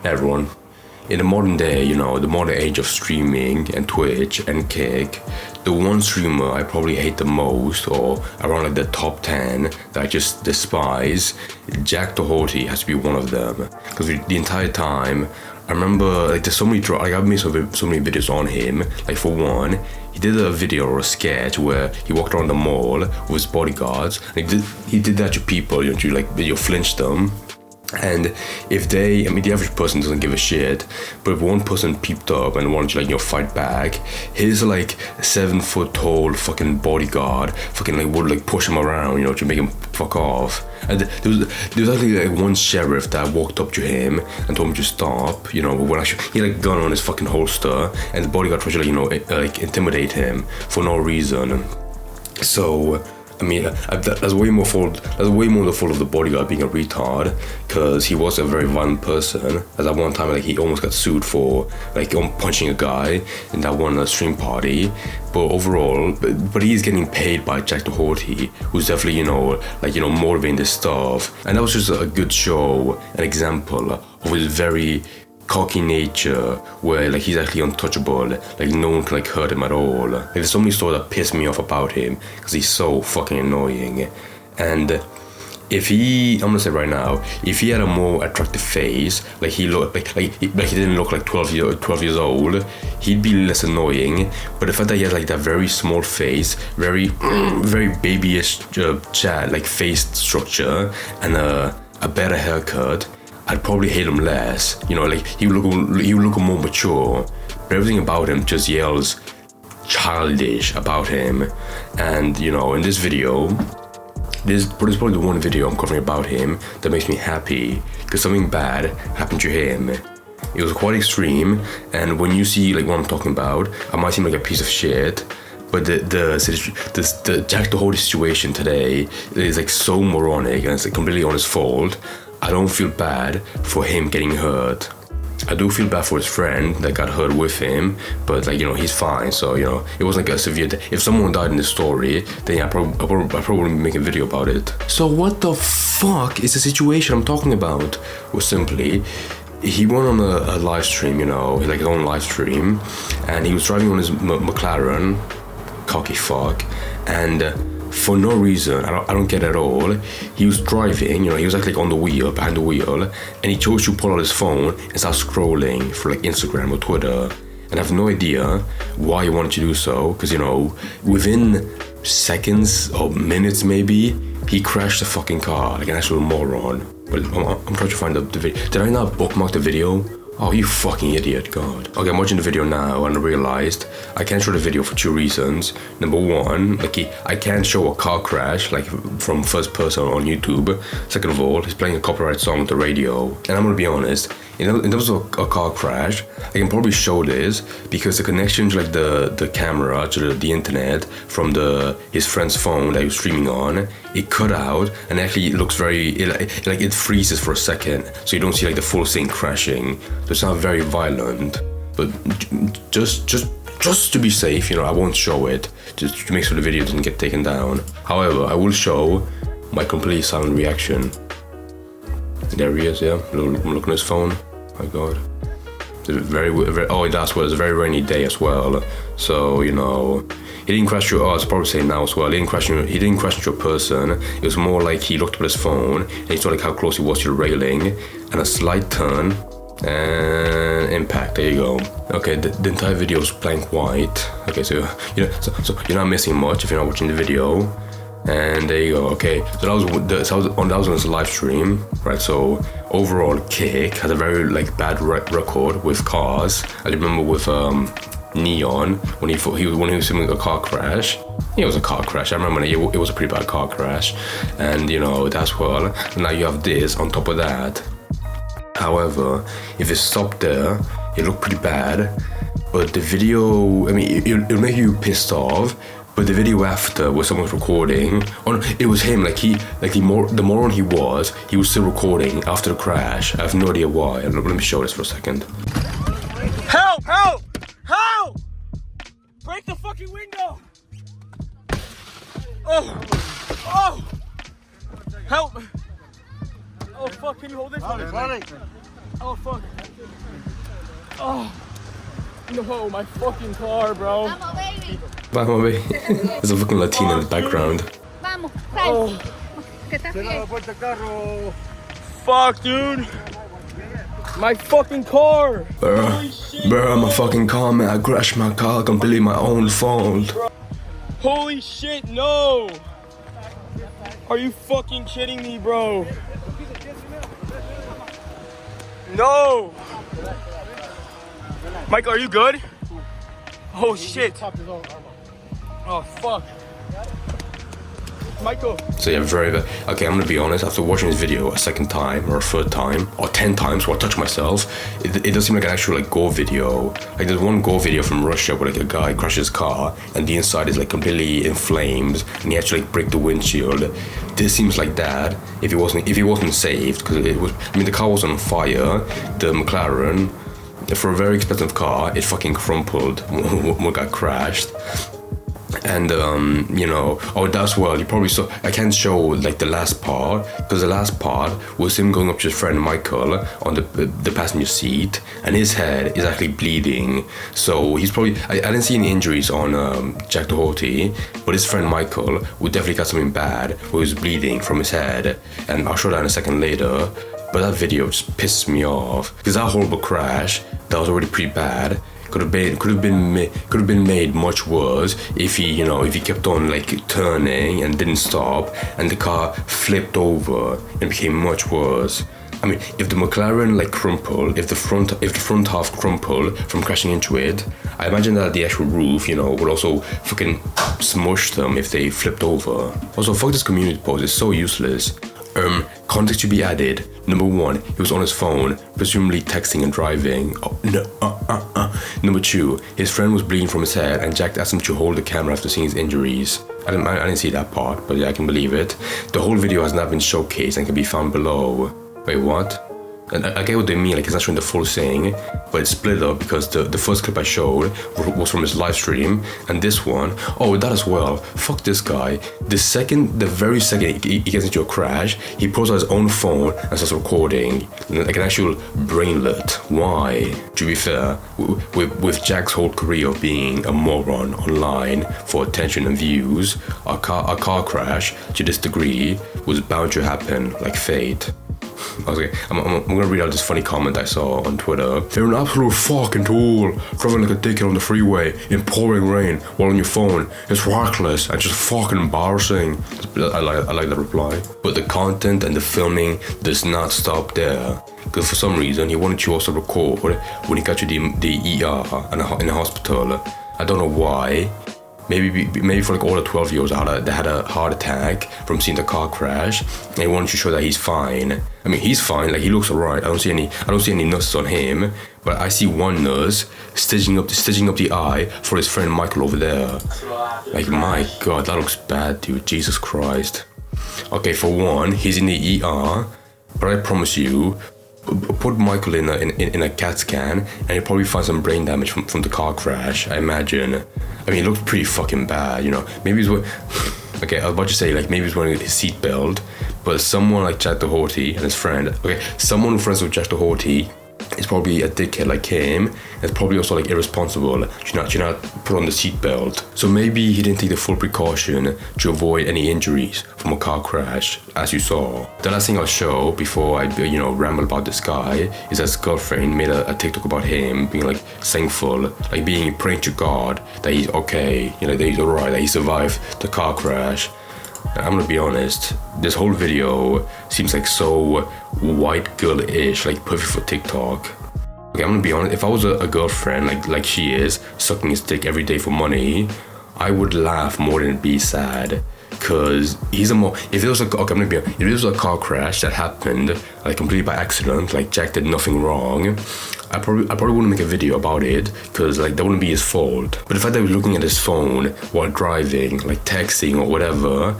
everyone. In the modern day, you know, the modern age of streaming and Twitch and Kick, the one streamer I probably hate the most, or around like the top 10 that I just despise, Jack Doherty has to be one of them. Because the entire time, I remember like there's so many, like I've made so many videos on him. Like for one, he did a video or a sketch where he walked around the mall with his bodyguards. And he did that to people, you know, to like you flinch them. And if they, I mean, the average person doesn't give a shit, but if one person peeped up and wanted to, like, you know, fight back, his, like, 7 foot tall fucking bodyguard fucking, like, would, like, push him around, you know, to make him fuck off. And there was actually, like, one sheriff that walked up to him and told him to stop, you know, when actually, he had, like, a gun on his fucking holster, and the bodyguard tried to, like, you know, like, intimidate him for no reason. So, I mean, that's way more the fault of the bodyguard being a retard, because he was a very violent person. As at one time, like, he almost got sued for, like, punching a guy in that one stream party. But overall, but he's getting paid by Jack Doherty, who's definitely, you know, like, you know, motivating this stuff. And that was just a good show, an example of his very cocky nature, where like he's actually untouchable, like no one can like hurt him at all. Like, there's so many stories that piss me off about him because he's so fucking annoying. And if he, I'm gonna say right now, if he had a more attractive face, like he looked like he didn't look like 12 years old, he'd be less annoying. But the fact that he has like that very small face, very babyish like face structure, and a better haircut, I'd probably hate him less. You know, like he would look more mature. But everything about him just yells childish about him. And you know, in this video, this is probably the one video I'm covering about him that makes me happy, because something bad happened to him. It was quite extreme, and when you see like what I'm talking about, I might seem like a piece of shit. But the Jack Doherty situation today is like so moronic, and it's like completely on his fault. I don't feel bad for him getting hurt. I do feel bad for his friend that got hurt with him, but like, you know, he's fine. So, you know, it wasn't like a severe if someone died in this story, then yeah, I probably wouldn't make a video about it. So what the fuck is the situation I'm talking about? Well, simply, he went on a live stream, you know, like his own live stream, and he was driving on his McLaren, cocky fuck, and for no reason, I don't get it at all, he was driving, you know, he was like on the wheel, behind the wheel, and he chose to pull out his phone and start scrolling for like Instagram or Twitter. And I have no idea why he wanted to do so, because, you know, within seconds or minutes maybe, he crashed the fucking car like an actual moron. But I'm trying to find the video. Did I not bookmark the video? Oh, you fucking idiot, God. Okay, I'm watching the video now and I realized I can't show the video for 2 reasons. Number one, like I can't show a car crash, like from first person on YouTube. Second of all, he's playing a copyright song on the radio. And I'm gonna be honest, in terms of a car crash, I can probably show this because the connection to like the camera to the internet from his friend's phone that he was streaming on, it cut out, and actually it looks very, it freezes for a second, so you don't see like the full thing crashing. So it's not very violent, but just to be safe, you know, I won't show it, just to make sure the video doesn't get taken down. However, I will show my completely silent reaction. There he is, yeah, I'm looking at his phone. My God. Oh, that's what, it's a very rainy day as well. So, you know, he didn't crash into, I was probably saying now as well, he didn't crash into a person. It was more like he looked at his phone and he saw like how close he was to the railing, and a slight turn and impact. There you go. Okay, the entire video is blank white. Okay, so you know, so you're not missing much if you're not watching the video. And there you go. Okay, so that was on his live stream, right? So overall, Kick has a very like bad record with cars. I remember with Neon when he was filming a car crash. Yeah, it was a car crash. I remember it was a pretty bad car crash, and you know that's well. Now you have this on top of that. However, if it stopped there, it looked pretty bad. But the video, I mean, it'll make you pissed off. But the video after, where someone's recording, it was him. Like the moron he was still recording after the crash. I have no idea why. Let me show this for a second. Help! Help! Help! Break the fucking window! Oh! Oh! Help! Oh, fucking hold this one. Oh, fuck. Oh, no, my fucking car, bro. Vamos, baby. Bye, mommy. There's a fucking Latina in the background. Vamos, Oh, sal. Que estás bien. fuck, dude. My fucking car. Bro, my fucking car, man. I crashed my car completely my own fault. Holy shit, no. Are you fucking kidding me, bro? No. Michael, are you good? Oh shit. Oh fuck. Michael. So yeah, okay, I'm gonna be honest, after watching this video a second time or a third time or 10 times where I touch myself, it does seem like an actual like gore video. Like there's one gore video from Russia where like a guy crashes his car and the inside is like completely in flames and he had to like break the windshield. This seems like that if he wasn't saved, because it was, I mean, the car was on fire. The McLaren, for a very expensive car, it fucking crumpled when it got crashed. And you know, oh, that's well, you probably saw, I can't show like the last part because the last part was him going up to his friend Michael on the passenger seat and his head is actually bleeding. So he's probably, I didn't see any injuries on Jack Doherty, but his friend Michael would definitely got something bad where he was bleeding from his head, and I'll show that in a second later. But that video just pisses me off because that horrible crash that was already pretty bad could have been made much worse if he kept on like turning and didn't stop and the car flipped over and became much worse. I mean, if the McLaren like crumpled, if the front half crumpled from crashing into it, I imagine that the actual roof, you know, would also fucking smush them if they flipped over. Also, fuck this community post, it's so useless. Context should be added. Number one, he was on his phone, presumably texting and driving. Oh, no, Number two, his friend was bleeding from his head and Jack asked him to hold the camera after seeing his injuries. I didn't see that part, but yeah, I can believe it. The whole video has not been showcased and can be found below. Wait, what? And I get what they mean, like it's not showing the full thing, but it's split up because the first clip I showed was from his live stream, and this one, oh, that as well. Fuck this guy. The very second he gets into a crash, he pulls out his own phone and starts recording, like an actual brainlet. Why? To be fair, with Jack's whole career of being a moron online for attention and views, a car crash to this degree was bound to happen, like fate. Okay, I'm gonna read out this funny comment I saw on Twitter. They're an absolute fucking tool, driving like a dickhead on the freeway in pouring rain while on your phone. It's reckless and just fucking embarrassing. I like that reply. But the content and the filming does not stop there, because for some reason he wanted to also record when he got to the ER in the hospital. I don't know why. Maybe for like all the 12-year-olds out they had a heart attack from seeing the car crash, and he wanted to show that he's fine. I mean, he's fine, like he looks alright. I don't see any nurses on him, but I see one nurse stitching up the eye for his friend Michael over there. Like, my god, that looks bad, dude. Jesus Christ. Okay, for one, he's in the ER, but I promise you, put Michael in a CAT scan and he'll probably find some brain damage from the car crash, I imagine. I mean, it looks pretty fucking bad, you know. Maybe he's okay, I was about to say, like, maybe he's wearing his seatbelt, but someone like Jack Doherty and his friend, okay, someone who friends with Jack Doherty is probably a dickhead like him. It's probably also like irresponsible to not put on the seatbelt. So maybe he didn't take the full precaution to avoid any injuries from a car crash, as you saw. The last thing I'll show before I ramble about this guy is that his girlfriend made a TikTok about him being like thankful, like being praying to God that he's okay, that he's alright, that he survived the car crash. I'm gonna be honest, this whole video seems like so white girl-ish, like perfect for TikTok. Okay, I'm gonna be honest, if I was a girlfriend like she is, sucking his dick every day for money, I would laugh more than be sad. Cause if it was a car crash that happened like completely by accident, like Jack did nothing wrong, I probably wouldn't make a video about it, cause like that wouldn't be his fault. But the fact that he was looking at his phone while driving, like texting or whatever,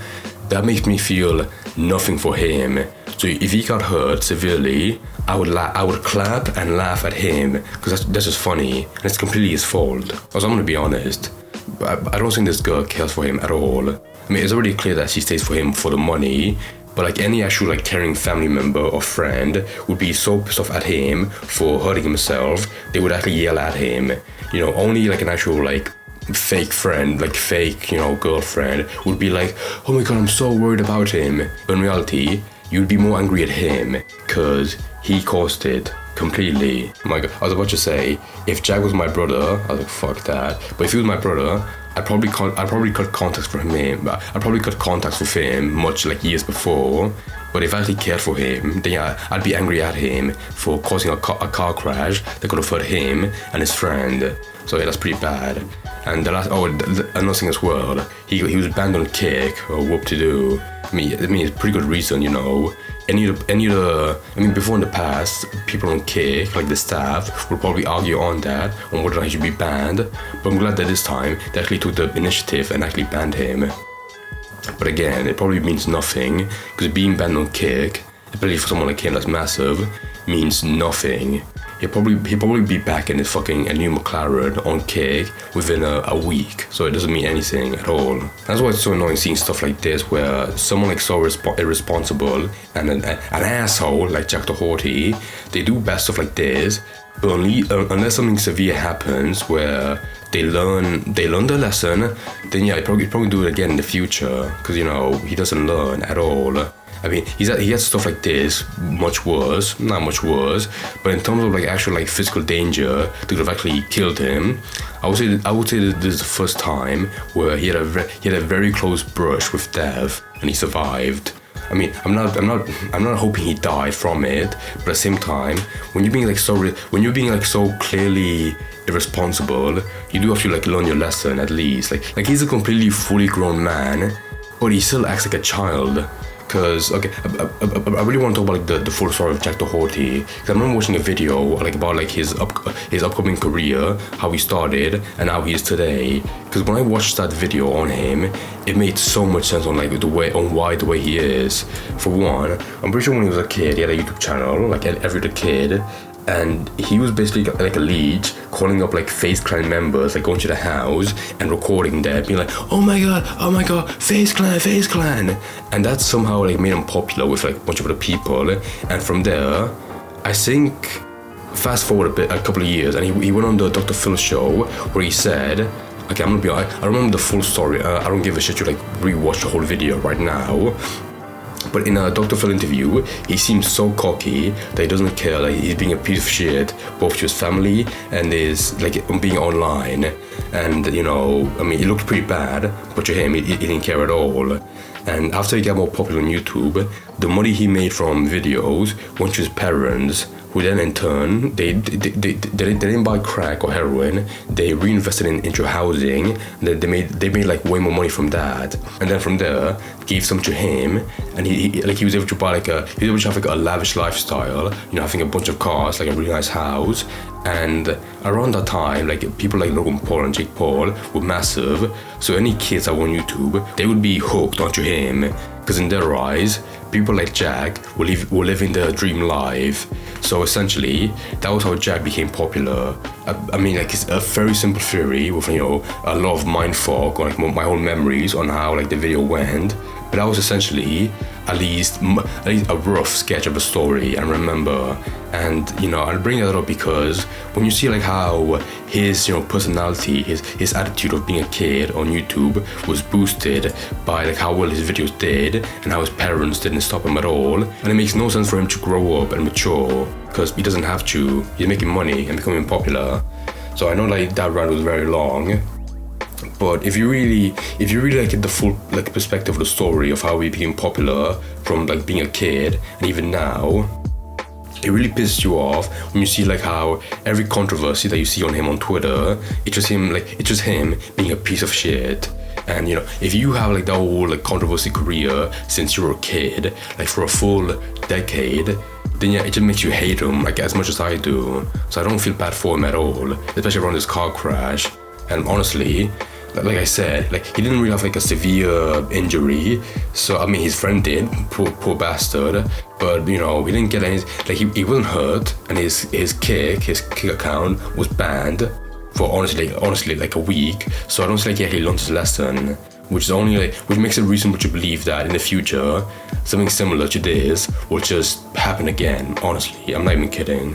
that makes me feel nothing for him. So if he got hurt severely, I would clap and laugh at him, cause that's just funny, and it's completely his fault. Also, I'm gonna be honest, I don't think this girl cares for him at all. I mean, it's already clear that she stays for him for the money, but like any actual like caring family member or friend would be so pissed off at him for hurting himself, they would actually yell at him. You know, only like an actual like fake friend, like fake, you know, girlfriend would be like, oh my god, I'm so worried about him. But in reality, you'd be more angry at him because he caused it completely. Oh my god, I was about to say, if Jack was my brother, I was like, fuck that. But if he was my brother, I'd probably cut contacts from him. I'd probably cut contacts with him much like years before. But if I actually cared for him, then yeah, I'd be angry at him for causing a car crash that could have hurt him and his friend. So yeah, that's pretty bad. And another thing as well, he was banned on kick or whoop-to-do. I mean, it's a pretty good reason, you know. Before in the past, people on kick, like the staff, would probably argue on that, on whether or not he should be banned. But I'm glad that this time, they actually took the initiative and actually banned him. But again, it probably means nothing, because being banned on kick, especially for someone like him that's massive, means nothing. He'll probably be back in his fucking a new McLaren on kick within a week, so it doesn't mean anything at all. That's why it's so annoying seeing stuff like this, where someone like so irresponsible and an asshole like Jack Doherty, they do bad stuff like this, but only unless something severe happens where they learn their lesson, then yeah, he'll probably do it again in the future, because you know he doesn't learn at all. I mean, he had stuff like this, not much worse, but in terms of like actual like physical danger that could have actually killed him, I would say that this is the first time where he had a very close brush with death and he survived. I mean, I'm not hoping he died from it, but at the same time, when you're being like so clearly irresponsible, you do have to like learn your lesson at least. Like he's a completely fully grown man, but he still acts like a child. Because, okay, I really want to talk about like, the full story of Jack Doherty. Because I remember watching a video like about like his upcoming career, how he started, and how he is today. Because when I watched that video on him, it made so much sense on like why the way he is. For one, I'm pretty sure when he was a kid, he had a YouTube channel, like every other kid. And he was basically like a leech, calling up like FaZe Clan members, like going to the house and recording that, being like, oh my god, FaZe Clan. And that somehow like made him popular with like a bunch of other people. And from there, I think, fast forward a couple of years, and he went on the Dr. Phil show where he said, okay, I'm gonna be honest, I remember the full story. I don't give a shit to like rewatch the whole video right now. But in a Dr. Phil interview, he seems so cocky that he doesn't care, like he's being a piece of shit, both to his family and his, like, being online. And, you know, I mean, it looked pretty bad, but to him, he didn't care at all. And after he got more popular on YouTube, the money he made from videos went to his parents, who then in turn, they didn't buy crack or heroin, they reinvested into housing, they made like way more money from that. And then from there, gave some to him, and he was able to buy he was able to have like a lavish lifestyle, you know, having a bunch of cars, like a really nice house. And around that time, like people like Logan Paul and Jake Paul were massive, so any kids that were on YouTube, they would be hooked onto him, because in their eyes, people like Jack were living their dream life. So essentially, that was how Jack became popular. I mean, like, it's a very simple theory with, you know, a lot of mind fog on like my own memories on how like the video went. But that was essentially at least a rough sketch of a story and remember. And, you know, I bring that up because when you see like how his, you know, personality, his attitude of being a kid on YouTube was boosted by like how well his videos did and how his parents didn't stop him at all. And it makes no sense for him to grow up and mature because he doesn't have to. He's making money and becoming popular. So I know like that rant was very long. But if you really like get the full like perspective of the story of how he became popular from like being a kid and even now, it really pisses you off when you see like how every controversy that you see on him on Twitter, it's just him being a piece of shit. And you know, if you have like that whole like controversy career since you were a kid, like for a full decade, then yeah, it just makes you hate him like as much as I do. So I don't feel bad for him at all, especially around this car crash. And honestly, like I said, like he didn't really have like a severe injury. So I mean, his friend did, poor bastard. But you know, he didn't get any. Like he wasn't hurt, and his kick account was banned for honestly like a week. So I don't think he learned his lesson. which makes it reasonable to believe that in the future, something similar to this will just happen again. Honestly, I'm not even kidding.